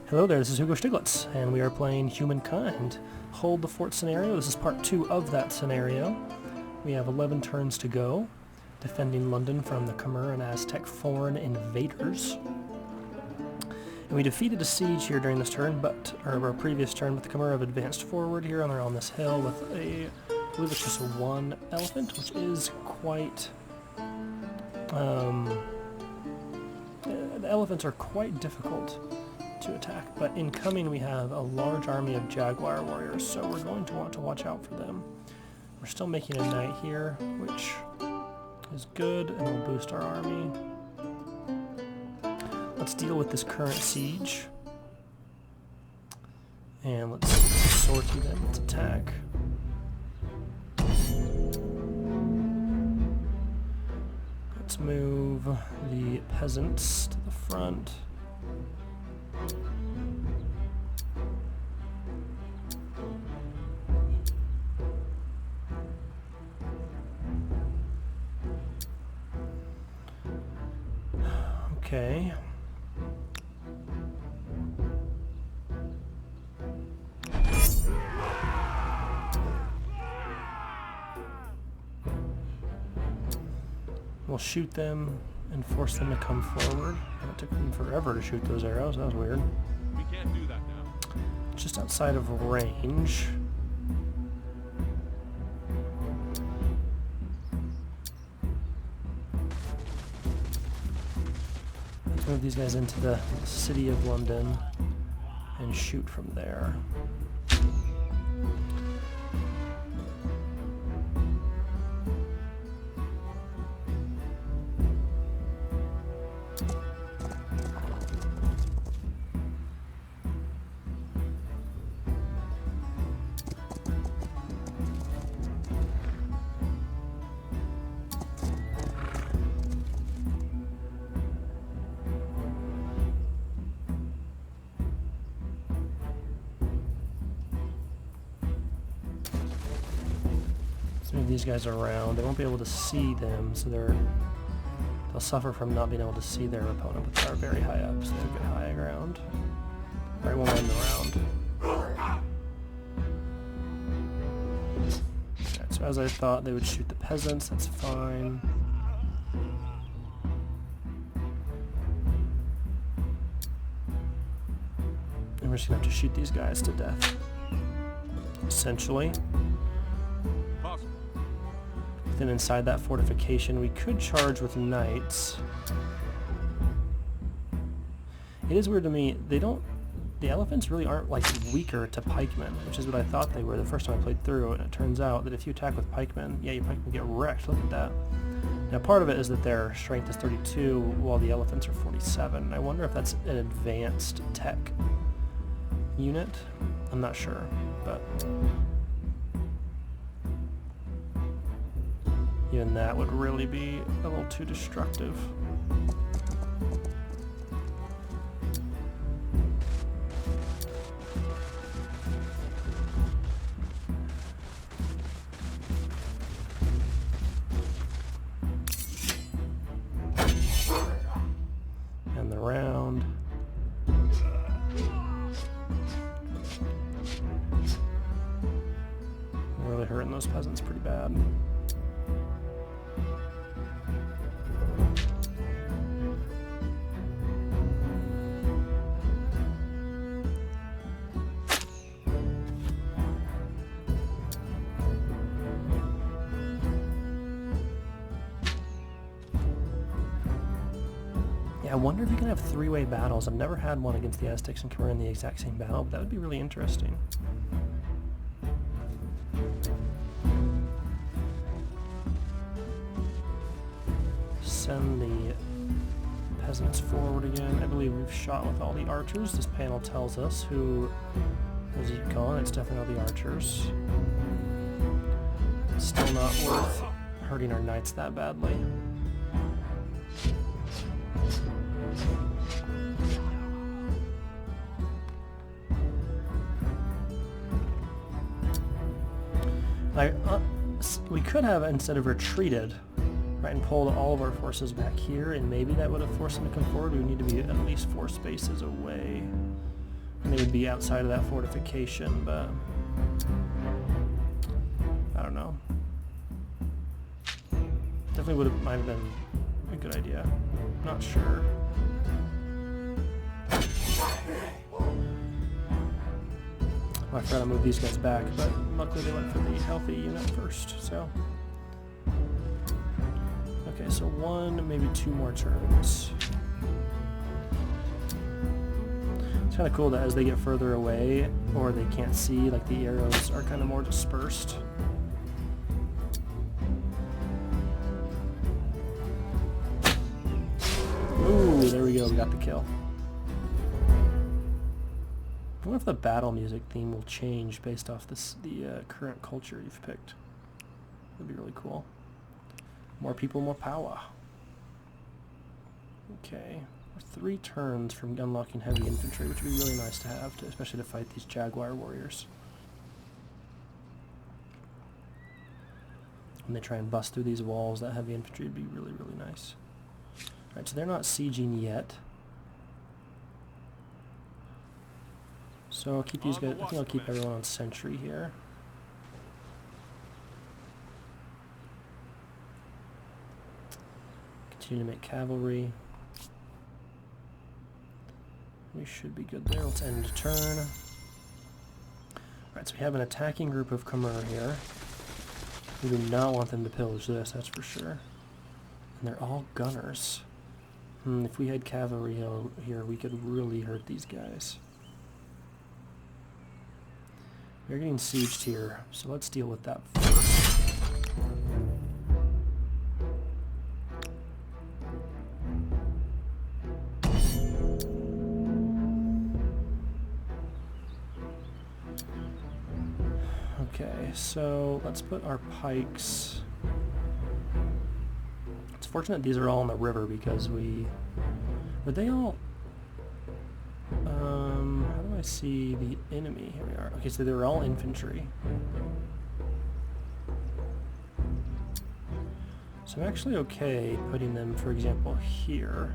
Hello there, this is Hugo Stiglitz, and we are playing Humankind. Hold the fort scenario. This is part 2 of that scenario. We have 11 turns to go, defending London from the Khmer and Aztec foreign invaders. And we defeated a siege here during this turn, or our previous turn, but the Khmer have advanced forward here on this hill with I believe it's just one elephant, which is quite... the elephants are quite difficult to attack, but incoming we have a large army of jaguar warriors, so we're going to want to watch out for them. We're still making a knight here, which is good, and will boost our army. Let's deal with this current siege, and let's sortie them. Let's attack. Let's move the peasants to the front. Okay. We'll shoot them and force them to come forward. And it took them forever to shoot those arrows. That was weird. We can't do that now. Just outside of range. Let's move these guys into the city of London and shoot from there. Move these guys around. They won't be able to see them, so they'll suffer from not being able to see their opponent, but they are very high up, so they'll get high ground. Alright, we'll end the round. Alright, so as I thought, they would shoot the peasants. That's fine. And we're just gonna have to shoot these guys to death, essentially. Then inside that fortification, we could charge with knights. It is weird to me, the elephants really aren't like weaker to pikemen, which is what I thought they were the first time I played through, and it turns out that if you attack with pikemen, yeah, your pikemen get wrecked. Look at that. Now part of it is that their strength is 32, while the elephants are 47. I wonder if that's an advanced tech unit. I'm not sure, but... even that would really be a little too destructive. And the round. They're really hurting those peasants pretty bad. I wonder if you can have three-way battles. I've never had one against the Aztecs and Khmer in the exact same battle, but that would be really interesting. Send the peasants forward again. I believe we've shot with all the archers. This panel tells us who is gone. It's definitely all the archers. Still not worth hurting our knights that badly. We could have, instead of retreated, right, and pulled all of our forces back here, and maybe that would have forced them to come forward. We would need to be at least 4 spaces away. And they would be outside of that fortification, but I don't know. Definitely might have been a good idea. Not sure. I forgot to move these guys back, but luckily they went for the healthy unit first, so. Okay, so 1, maybe 2 more turns. It's kind of cool that as they get further away, or they can't see, like the arrows are kind of more dispersed. Ooh, there we go, we got the kill. I wonder if the battle music theme will change based off the current culture you've picked. That'd be really cool. More people, more power. Okay, we're 3 turns from unlocking heavy infantry, which would be really nice to have, especially to fight these Jaguar warriors. When they try and bust through these walls, that heavy infantry would be really, really nice. Alright, so they're not sieging yet. So I'll keep these guys, I think I'll keep everyone on sentry here. Continue to make cavalry. We should be good there. Let's end turn. Alright, so we have an attacking group of Khmer here. We do not want them to pillage this, that's for sure. And they're all gunners. If we had cavalry here, we could really hurt these guys. We're getting sieged here, so let's deal with that first. Okay, so let's put our pikes. It's fortunate these are all on the river because were they all... how do I see the enemy? Here we are. Okay, so they were all infantry. So I'm actually okay putting them, for example, here.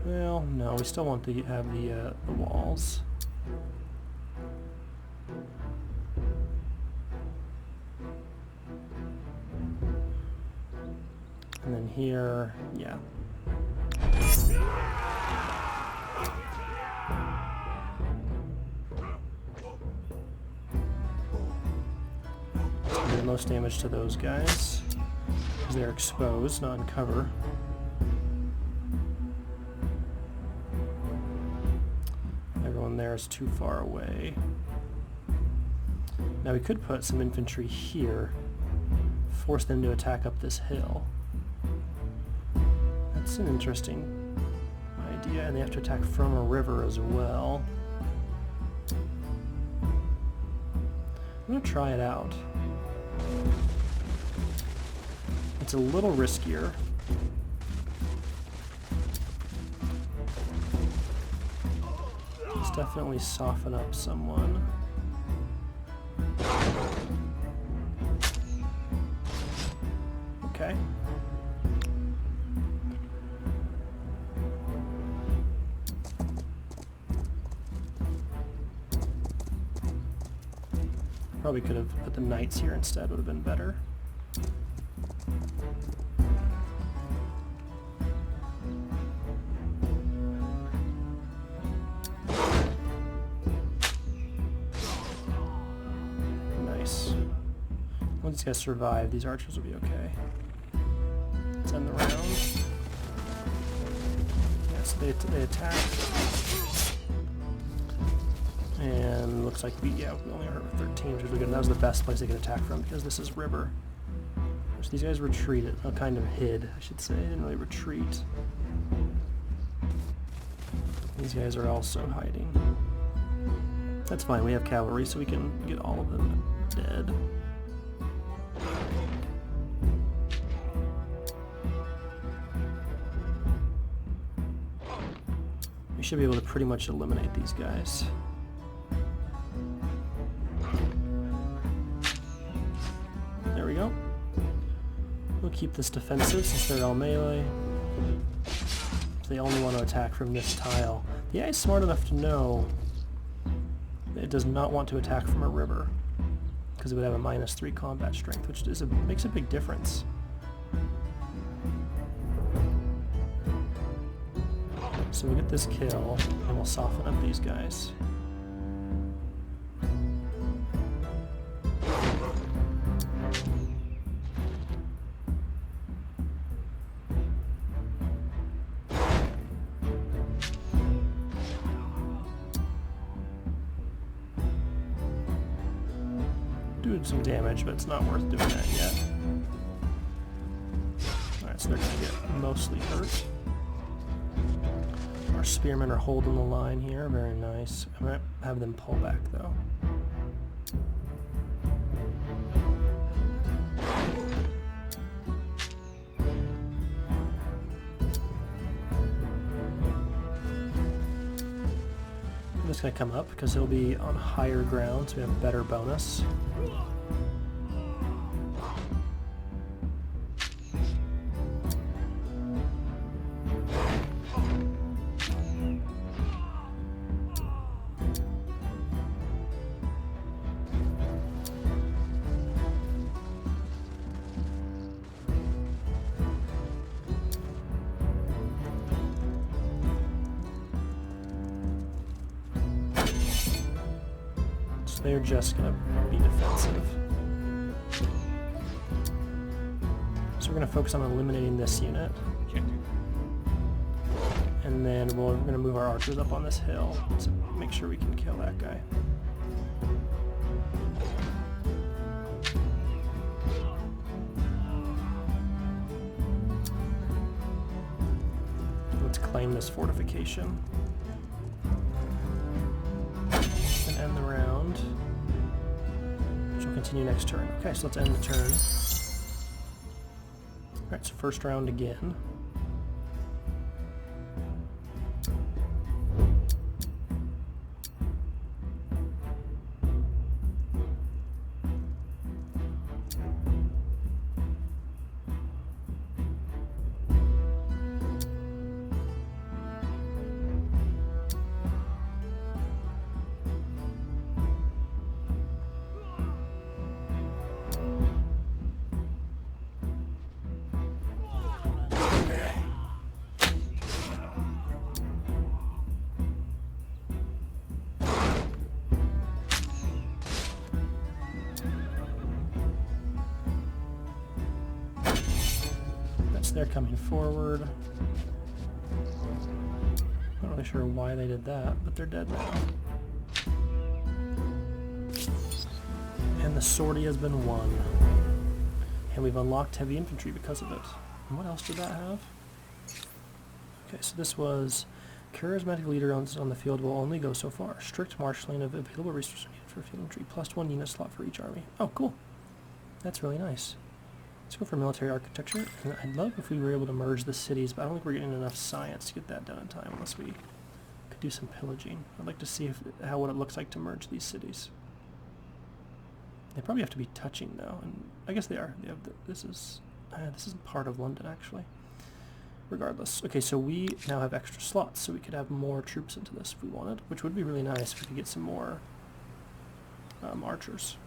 Well, no, we still want to have the walls. And then here, yeah. Do the most damage to those guys, because they're exposed, not in cover. Everyone there is too far away. Now we could put some infantry here, force them to attack up this hill. That's an interesting idea, and they have to attack from a river as well. I'm going to try it out. It's a little riskier. Let's definitely soften up someone. Okay. Probably could have put the knights here instead, would have been better. Nice. Once these guys survive, these archers will be okay. Let's end the round. Yes, they attack. And looks like we only hurt with 13, which is really good. And that was the best place they could attack from because this is river. So these guys retreated, kind of hid, I should say. They didn't really retreat. These guys are also hiding. That's fine, we have cavalry, so we can get all of them dead. We should be able to pretty much eliminate these guys. We'll keep this defensive since they're all melee. So they only want to attack from this tile. The AI is smart enough to know that it does not want to attack from a river, because it would have a -3 combat strength, which makes a big difference. So we'll get this kill, and we'll soften up these guys. Doing some damage, but it's not worth doing that yet. Alright, so they're going to get mostly hurt. Our spearmen are holding the line here, very nice. I might have them pull back though. I'm just going to come up because he'll be on higher ground, so we have better bonus. They're just going to be defensive. So we're going to focus on eliminating this unit. And then we're going to move our archers up on this hill to make sure we can kill that guy. Let's claim this fortification. And end the round. Which will continue next turn. Okay, so let's end the turn. Alright, so first round again. They're coming forward. Not really sure why they did that, but they're dead now. And the sortie has been won. And we've unlocked heavy infantry because of it. And what else did that have? Okay, so this was charismatic leader on the field will only go so far. Strict marshalling of available resources needed for field infantry. +1 unit slot for each army. Oh, cool. That's really nice. Let's go for military architecture. And I'd love if we were able to merge the cities, but I don't think we're getting enough science to get that done in time unless we could do some pillaging. I'd like to see what it looks like to merge these cities. They probably have to be touching though, and I guess they are. They have this isn't part of London actually. Regardless. Okay, so we now have extra slots, so we could have more troops into this if we wanted, which would be really nice if we could get some more archers.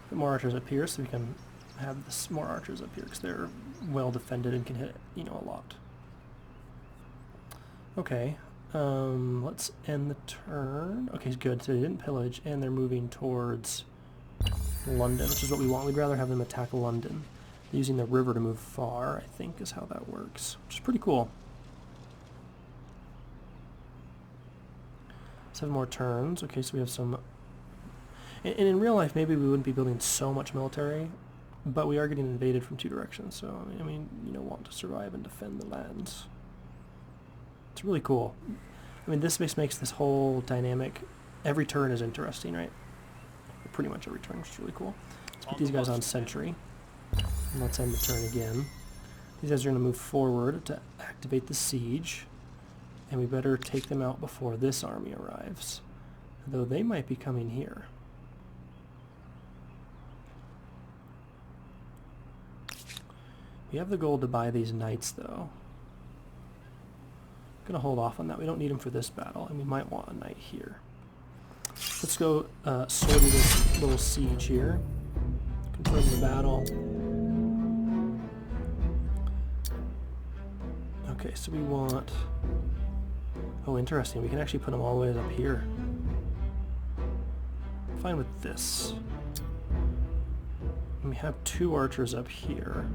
Put more archers up here so we can have more archers up here because they're well defended and can hit, a lot. Okay, let's end the turn. Okay, good. So they didn't pillage, and they're moving towards London, which is what we want. We'd rather have them attack London. Using the river to move far, I think, is how that works, which is pretty cool. 7 more turns. Okay, so we have some... And in real life, maybe we wouldn't be building so much military, but we are getting invaded from 2 directions, so, want to survive and defend the lands. It's really cool. This makes this whole dynamic, every turn is interesting, right? Pretty much every turn, which is really cool. Let's put these guys on sentry. And let's end the turn again. These guys are going to move forward to activate the siege, and we better take them out before this army arrives, though they might be coming here. We have the gold to buy these knights, though. I'm going to hold off on that. We don't need them for this battle, and we might want a knight here. Let's go sortie this little siege here. Confirm the battle. Okay, so we want... Oh, interesting. We can actually put them all the way up here. Fine with this. And we have 2 archers up here.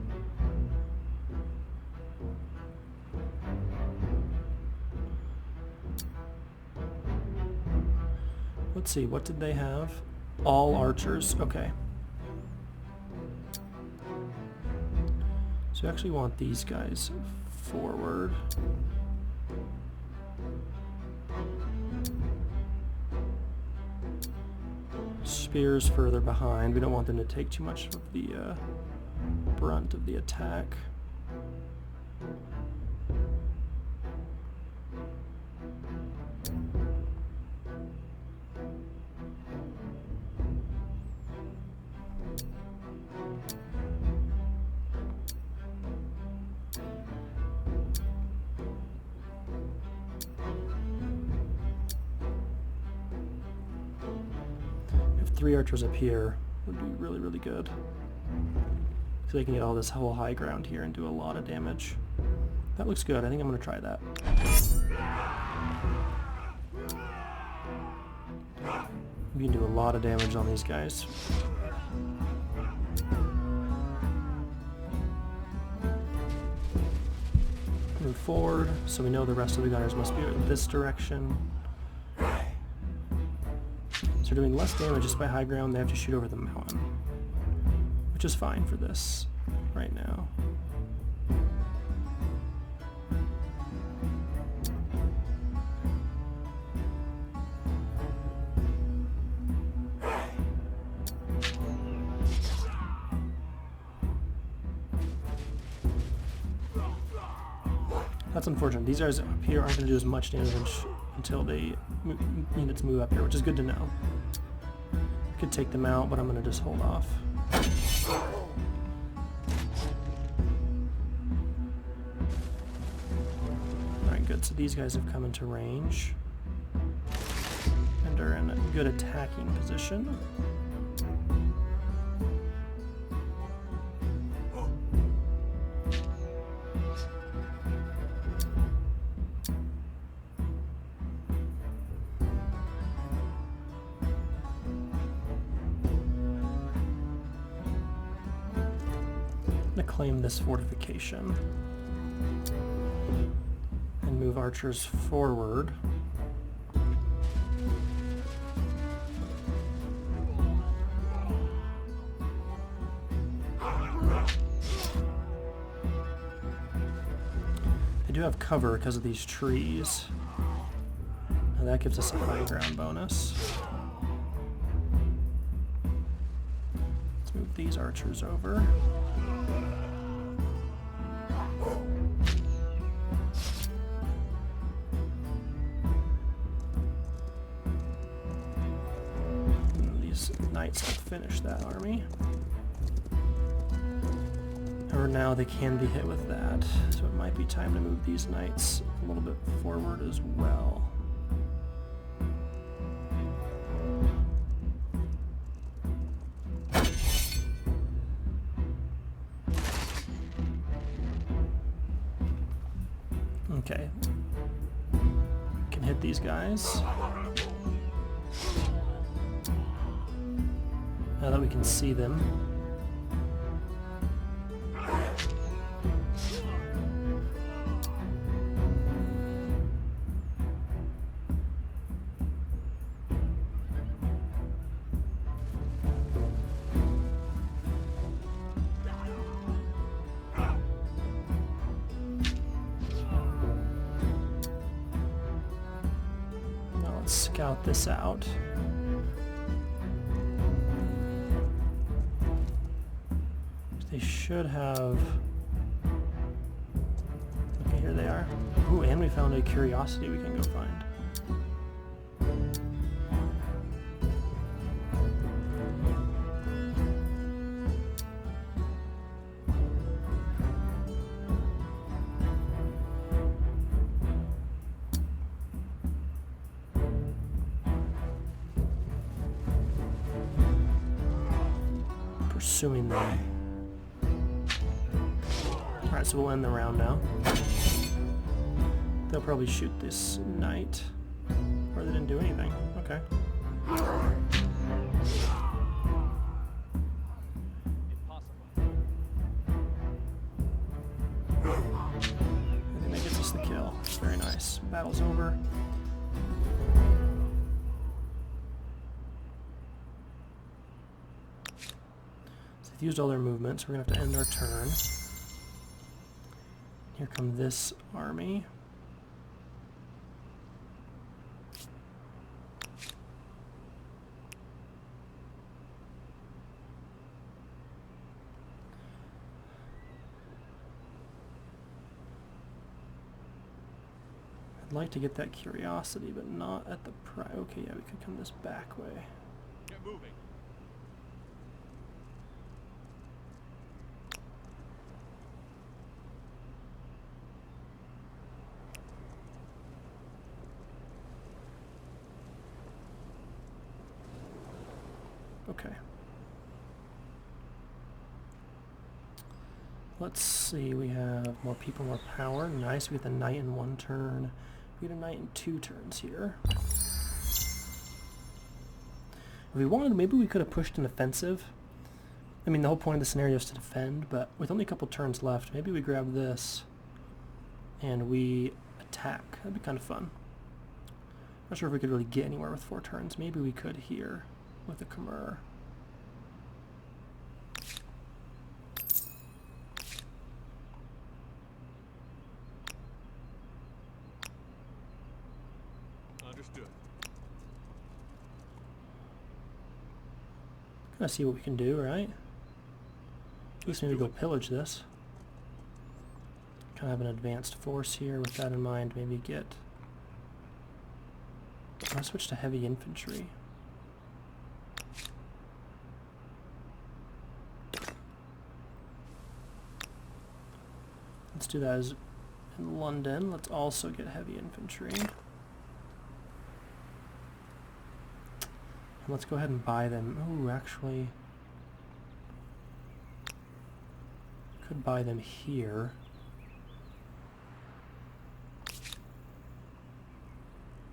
Let's see, what did they have? All archers. Okay. So we actually want these guys forward. Spears further behind. We don't want them to take too much of the brunt of the attack. If 3 archers up here would be really, really good. So they can get all this whole high ground here and do a lot of damage. That looks good. I think I'm going to try that. We can do a lot of damage on these guys. Move forward, so we know the rest of the gunners must be in this direction. So they're doing less damage just by high ground. They have to shoot over the mountain, which is fine for this right now. That's unfortunate. These guys up here aren't going to do as much damage until they units move up here, which is good to know. Could take them out, but I'm going to just hold off. Alright, good. So these guys have come into range and are in a good attacking position. Claim this fortification and move archers forward. They do have cover because of these trees, and that gives us a high ground bonus. Let's move these archers over. Knights have finished that army. However, now they can be hit with that, so it might be time to move these knights a little bit forward as well. Okay. Can hit these guys. Now that we can see them. Now let's scout this out. They should have here they are. Ooh, and we found a curiosity we can go find. Pursuing them. Alright, so we'll end the round now. They'll probably shoot this knight. Or they didn't do anything. Okay. I think that gets us the kill. Very nice. Battle's over. So they've used all their movements. We're going to have to end our turn. Here come this army. I'd like to get that curiosity, but not at the price. Okay, yeah, we could come this back way. Get moving. Okay. Let's see, we have more people, more power. Nice, we get the knight in 1 turn. We get a knight in 2 turns here. If we wanted, maybe we could have pushed an offensive. I mean, the whole point of the scenario is to defend, but with only a couple turns left, maybe we grab this and we attack. That'd be kind of fun. Not sure if we could really get anywhere with 4 turns. Maybe we could here with the Khmer. Understood. Kind of see what we can do, right? At least maybe go pillage this. Kind of have an advanced force here. With that in mind, maybe get... I'll switch to heavy infantry. Let's do that as in London. Let's also get heavy infantry. And let's go ahead and buy them. Ooh, actually... could buy them here.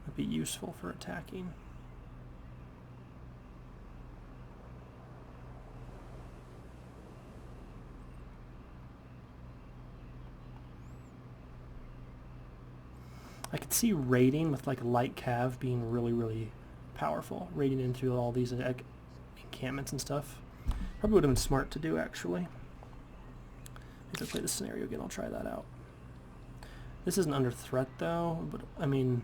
That'd be useful for attacking. I could see raiding with like light cav being really, really powerful. Raiding into all these encampments and stuff. Probably would have been smart to do, actually. If I play this scenario again, I'll try that out. This isn't under threat, though, but, I mean...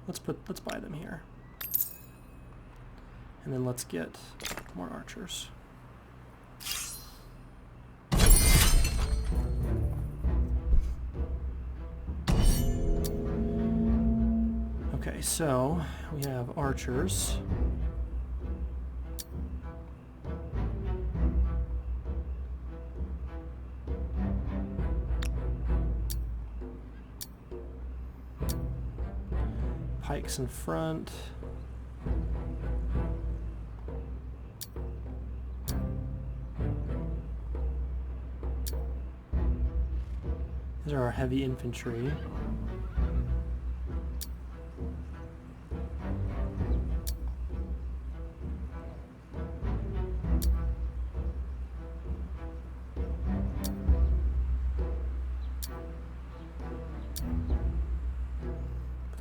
Let's buy them here. And then let's get more archers. Okay, so we have archers. Pikes in front. These are our heavy infantry.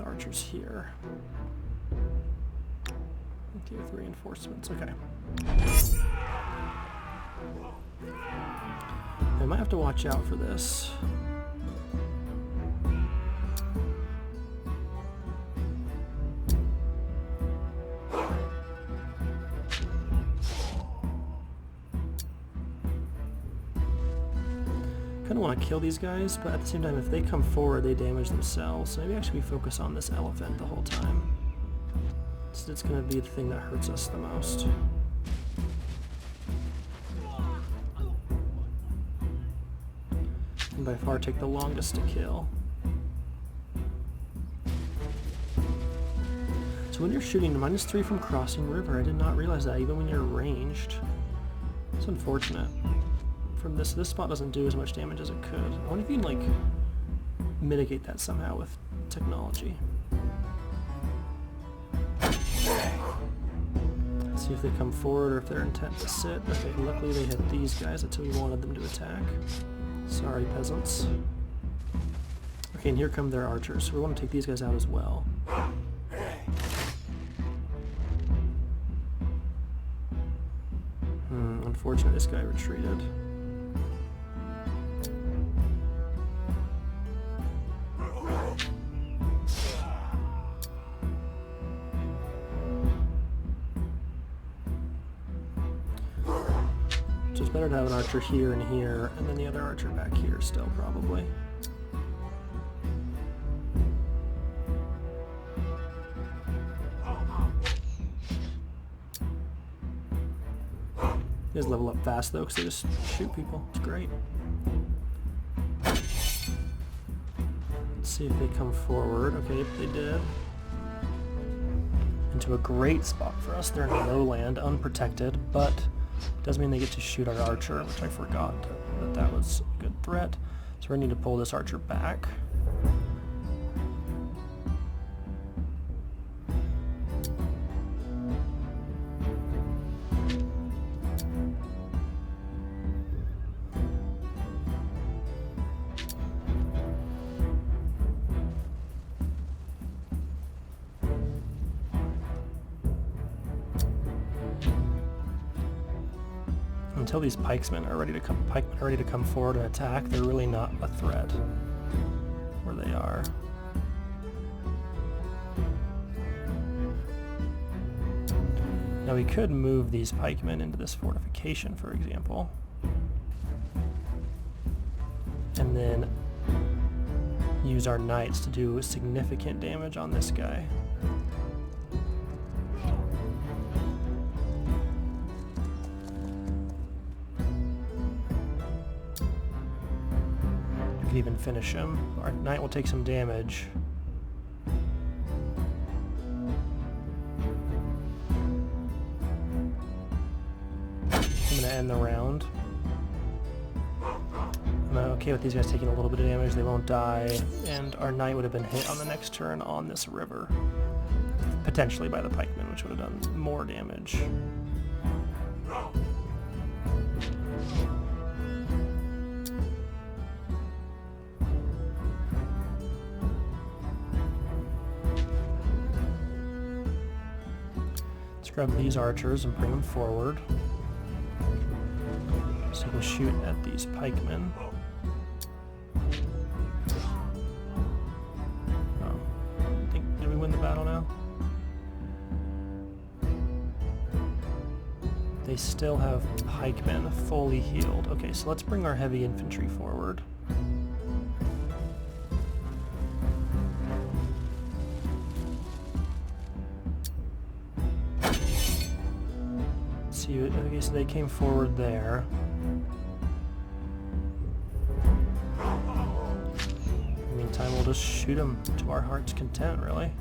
Archers here. Okay, with reinforcements. Okay. I might have to watch out for this. kind of want to kill these guys, but at the same time, if they come forward, they damage themselves. So maybe actually we focus on this elephant the whole time. It's going to be the thing that hurts us the most. And by far take the longest to kill. So when you're shooting, -3 from crossing river. I did not realize that, even when you're ranged. It's unfortunate. From this spot doesn't do as much damage as it could. I wonder if you can, like, mitigate that somehow with technology. See if they come forward or if they're intent to sit. Okay, luckily they hit these guys until we wanted them to attack. Sorry, peasants. Okay, and here come their archers. So we want to take these guys out as well. Unfortunately, this guy retreated. So it's better to have an archer here and here, and then the other archer back here still, probably. You guys level up fast though, because they just shoot people. It's great. Let's see if they come forward. Okay, they did. Into a great spot for us. They're in lowland, unprotected, but it does mean they get to shoot our archer, which I forgot that was a good threat. So we need to pull this archer back. Until these pikemen are ready to come forward and attack, they're really not a threat where they are. Now we could move these pikemen into this fortification, for example, and then use our knights to do significant damage on this guy. Even finish him. Our knight will take some damage. I'm gonna end the round. I'm okay with these guys taking a little bit of damage. They won't die, and our knight would have been hit on the next turn on this river, potentially by the pikemen, which would have done more damage. Grab these archers and bring them forward so you can shoot at these pikemen. Oh, did we win the battle now? They still have pikemen fully healed. Okay, so let's bring our heavy infantry forward. Okay, so they came forward there. In the meantime, we'll just shoot them to our heart's content, really.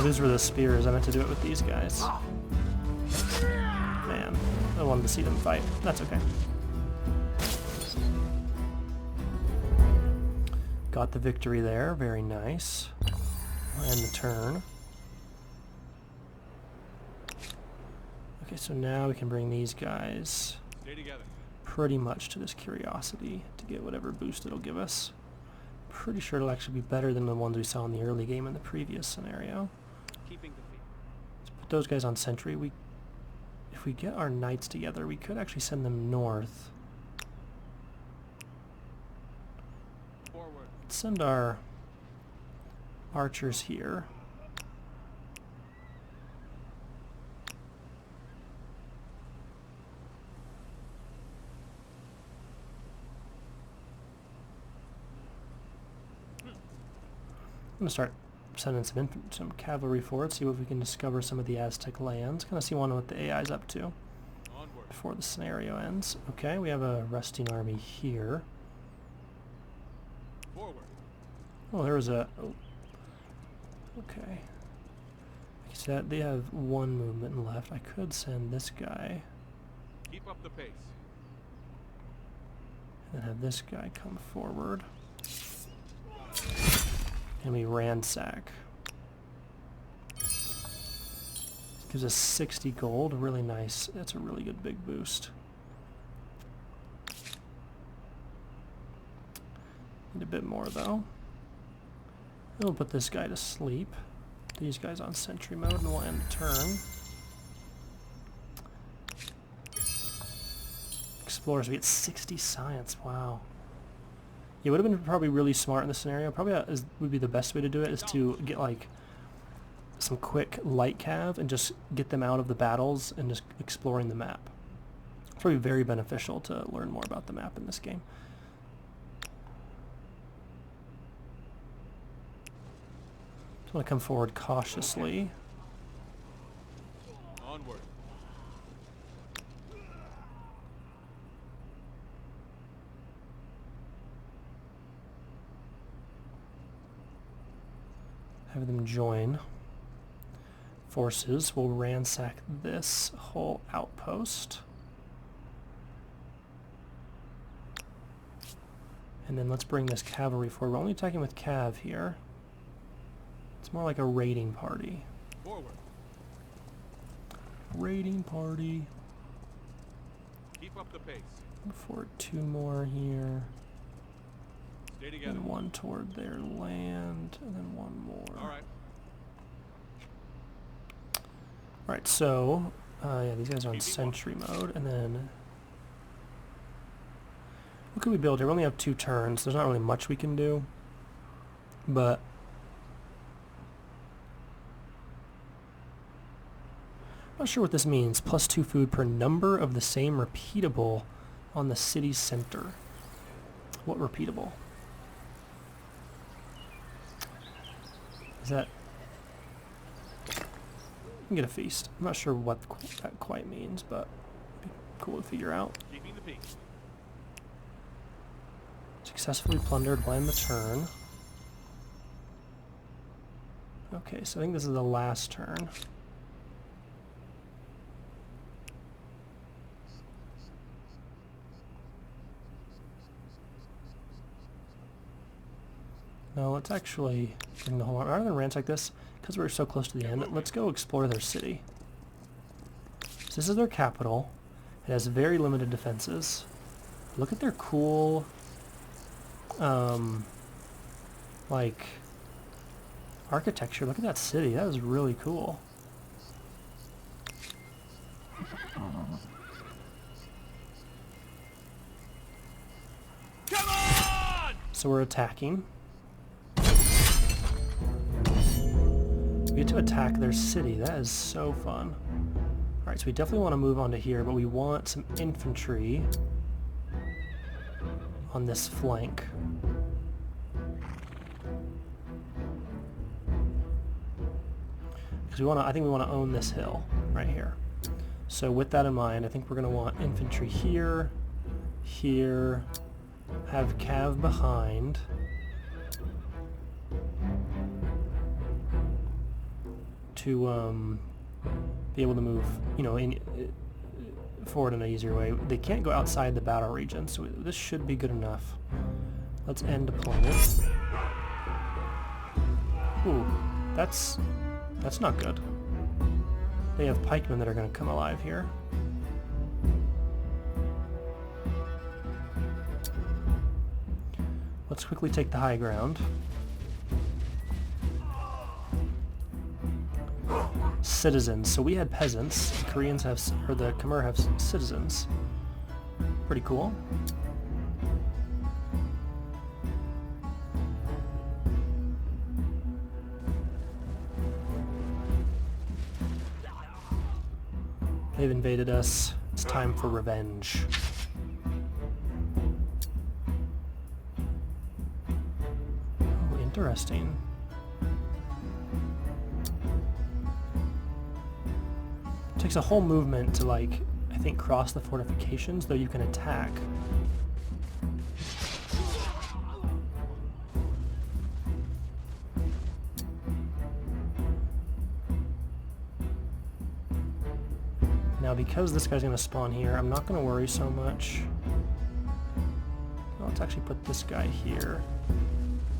These were the spears. I meant to do it with these guys. Man, I wanted to see them fight. That's okay. Got the victory there. Very nice. We'll end the turn. Okay, so now we can bring these guys pretty much to this curiosity to get whatever boost it'll give us. Pretty sure it'll actually be better than the ones we saw in the early game in the previous scenario. Let's put those guys on sentry. if we get our knights together, we could actually send them north. Forward. Let's send our archers here. I'm gonna start sending some cavalry forward, see if we can discover some of the Aztec lands. Kind of see what the AI is up to Onward. before the scenario ends. Okay, we have a resting army here. Forward. Oh, there was a... Oh. Okay. So that they have one movement left. I could send this guy Keep up the pace. and have this guy come forward. And we ransack. Gives us 60 gold, really nice. That's a really good big boost. Need a bit more though. We'll put this guy to sleep. These guys on sentry mode and we'll end the turn. Explorers, we get 60 science, wow. It would have been probably really smart in this scenario. Probably would be the best way to do it is to get like some quick light cav and just get them out of the battles and just exploring the map. It's probably very beneficial to learn more about the map in this game. Just want to come forward cautiously. Onward. Have them join forces. We'll ransack this whole outpost. And then let's bring this cavalry forward. We're only attacking with cav here. It's more like a raiding party. Forward. Raiding party. Keep up the pace. Forward 2 more here. Stay together. And 1 toward their land. And then 1 more. All right. Alright, so, yeah, these guys are on sentry mode, and then... What can we build here? We only have 2 turns. There's not really much we can do. But... I'm not sure what this means. +2 food per number of the same repeatable on the city center. What repeatable? Is that... You can get a feast. I'm not sure what that quite means, but it'd be cool to figure out. Keeping the peace. Successfully plundered by the turn. Okay, so I think this is the last turn. No, let's actually bring the whole army. Rather than ransack this, because we're so close to the end, let's go explore their city. So this is their capital. It has very limited defenses. Look at their cool, like, architecture. Look at that city. That is really cool. Come on! So we're attacking. We get to attack their city. That is so fun. Alright, so we definitely want to move on to here, but we want some infantry on this flank. Because we want to, I think we want to own this hill right here. So with that in mind, I think we're going to want infantry here, here, have cav behind. To be able to move, you know, forward in an easier way. They can't go outside the battle region, so this should be good enough. Let's end deployment. Ooh, that's not good. They have pikemen that are going to come alive here. Let's quickly take the high ground. citizens. So we had peasants. The Koreans have, or the Khmer have citizens. Pretty cool. They've invaded us. It's time for revenge. Oh, interesting. It takes a whole movement to, like, I think cross the fortifications, though you can attack. Now, because this guy's going to spawn here, I'm not going to worry so much. Well, let's actually put this guy here.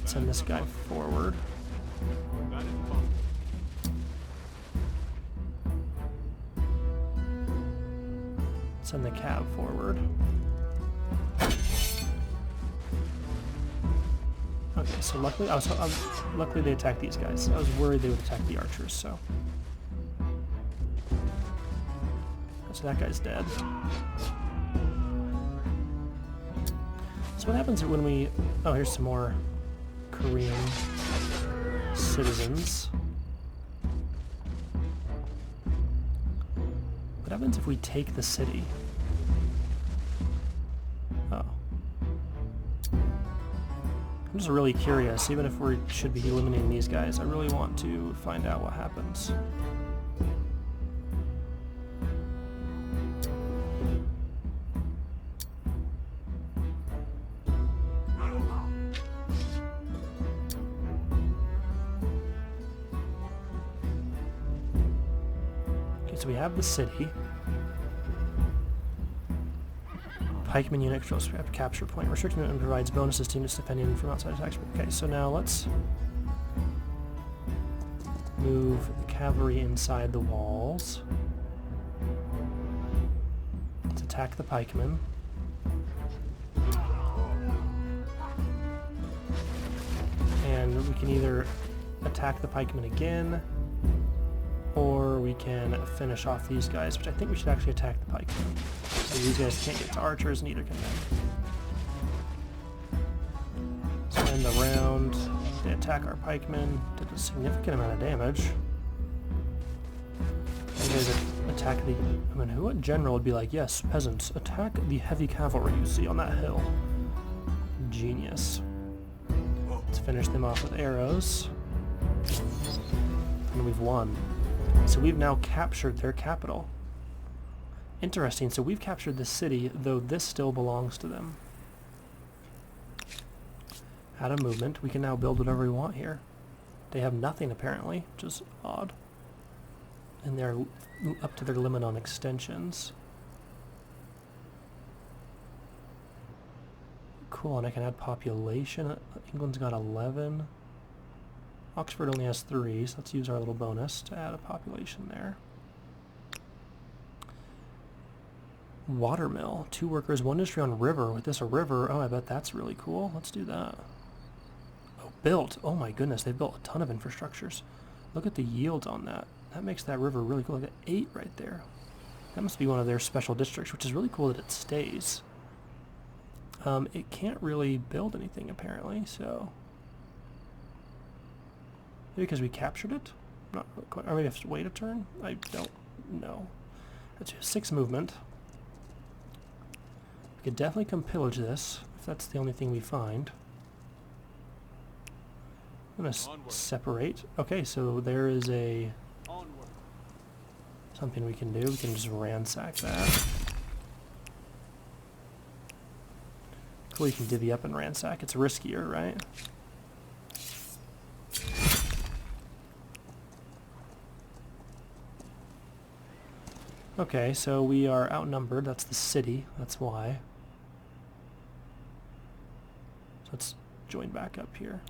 Send this guy forward. That is fun. Send the cab forward. Okay, so luckily, luckily they attacked these guys. I was worried they would attack the archers, so. So that guy's dead. So what happens when we... Oh, here's some more Korean citizens. What happens if we take the city? Oh. I'm just really curious, even if we should be eliminating these guys, I really want to find out what happens. So we have the city. Pikeman unit controls capture point. Restricted and provides bonuses to units defending from outside attacks. Okay, so now let's move the cavalry inside the walls. Let's attack the pikemen. And we can either attack the pikemen again, or we can finish off these guys, which I think we should actually attack the pikemen. So these guys can't get to archers, neither can they. So end the round. They attack our pikemen. Did a significant amount of damage. You guys attack the... I mean, what general would be like, yes, peasants, attack the heavy cavalry you see on that hill. Genius. Let's finish them off with arrows. And we've won. So we've now captured their capital. Interesting, so we've captured the city, though this still belongs to them. Out of movement, we can now build whatever we want here. They have nothing apparently, which is odd. And they're up to their limit on extensions. Cool, and I can add population. England's got 11. Oxford only has 3, so let's use our little bonus to add a population there. Watermill. 2 workers, 1 industry on river. With this a river, oh, I bet that's really cool. Let's do that. Oh, built. Oh my goodness, they've built a ton of infrastructures. Look at the yields on that. That makes that river really cool. Look at 8 right there. That must be one of their special districts, which is really cool that it stays. It can't really build anything apparently, so... Maybe because we captured it? Not quite, or maybe I have to wait a turn? I don't know. That's 6 movement. We could definitely come pillage this, if that's the only thing we find. I'm going to separate. Okay, so there is a... something we can do. We can just ransack that. Cool, you can divvy up and ransack. It's riskier, right? Okay, so we are outnumbered. That's the city. That's why. So let's join back up here.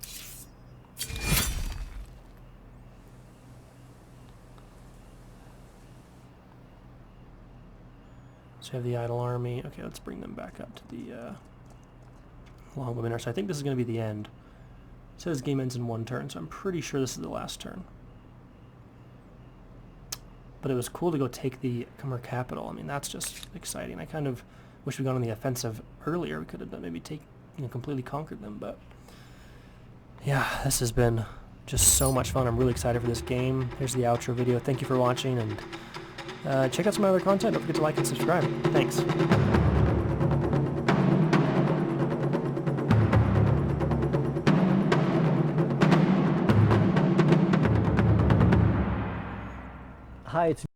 So we have the idle army. Okay, let's bring them back up to the long winter. So I think this is going to be the end. It says game ends in 1 turn, so I'm pretty sure this is the last turn. but it was cool to go take the Khmer capital. I mean, that's just exciting. I kind of wish we got on the offensive earlier. We could have maybe completely conquered them, but yeah, this has been just so much fun. I'm really excited for this game. Here's the outro video. Thank you for watching, and check out some other content. Don't forget to like and subscribe. Thanks. Hi, it's